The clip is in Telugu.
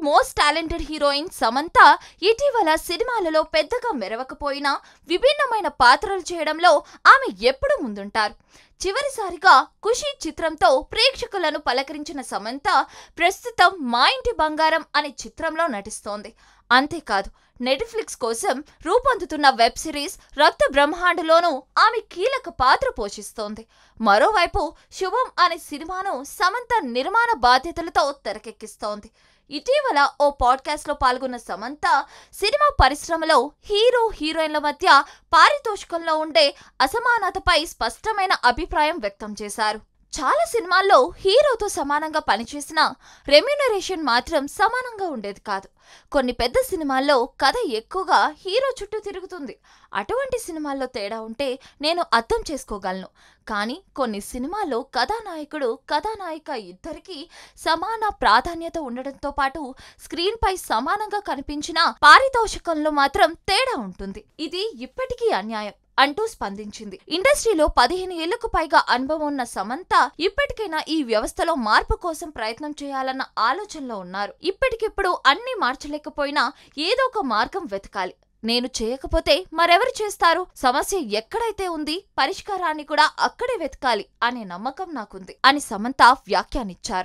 మోస్ట్ టాలెంటెడ్ హీరోయిన్ సమంత ఇటీవల సినిమాలలో పెద్దగా మెరవకపోయినా విభిన్నమైన పాత్రలు చేయడంలో ఆమె ఎప్పుడూ ముందుంటారు. చివరిసారిగా ఖుషీ చిత్రంతో ప్రేక్షకులను పలకరించిన సమంత ప్రస్తుతం మా ఇంటి బంగారం అనే చిత్రంలో నటిస్తోంది. అంతేకాదు, నెట్ఫ్లిక్స్ కోసం రూపొందుతున్న వెబ్ సిరీస్ రక్త బ్రహ్మాండలోనూ ఆమె కీలక పాత్ర పోషిస్తోంది. మరోవైపు శుభం అనే సినిమాను సమంత నిర్మాణ బాధ్యతలతో తెరకెక్కిస్తోంది. ఇటీవల ఓ పాడ్కాస్ట్ లో పాల్గొన్న సమంత సినిమా పరిశ్రమలో హీరో హీరోయిన్ల మధ్య పారితోషికంలో ఉండే అసమానతపై స్పష్టమైన అభిప్రాయం వ్యక్తం చేశారు. చాలా సినిమాల్లో హీరోతో సమానంగా పనిచేసిన రెమ్యూనరేషన్ మాత్రం సమానంగా ఉండేది కాదు. కొన్ని పెద్ద సినిమాల్లో కథ ఎక్కువగా హీరో చుట్టూ తిరుగుతుంది. అటువంటి సినిమాల్లో తేడా ఉంటే నేను అర్థం చేసుకోగలను. కానీ కొన్ని సినిమాల్లో కథానాయకుడు కథానాయిక ఇద్దరికీ సమాన ప్రాధాన్యత ఉండడంతో పాటు స్క్రీన్ పై సమానంగా కనిపించిన పారితోషికంలో మాత్రం తేడా ఉంటుంది. ఇది ఇప్పటికీ అన్యాయం అంటూ స్పందించింది. ఇండస్ట్రీలో 15 ఏళ్లకు పైగా అనుభవం ఉన్న సమంత ఇప్పటికైనా ఈ వ్యవస్థలో మార్పు కోసం ప్రయత్నం చేయాలన్న ఆలోచనలో ఉన్నారు. ఇప్పటికిప్పుడు అన్ని మార్చలేకపోయినా ఏదో ఒక మార్గం వెతకాలి. నేను చేయకపోతే మరెవరు చేస్తారు? సమస్య ఎక్కడైతే ఉంది పరిష్కారాన్ని కూడా అక్కడే వెతకాలి అనే నమ్మకం నాకుంది అని సమంత వ్యాఖ్యానించారు.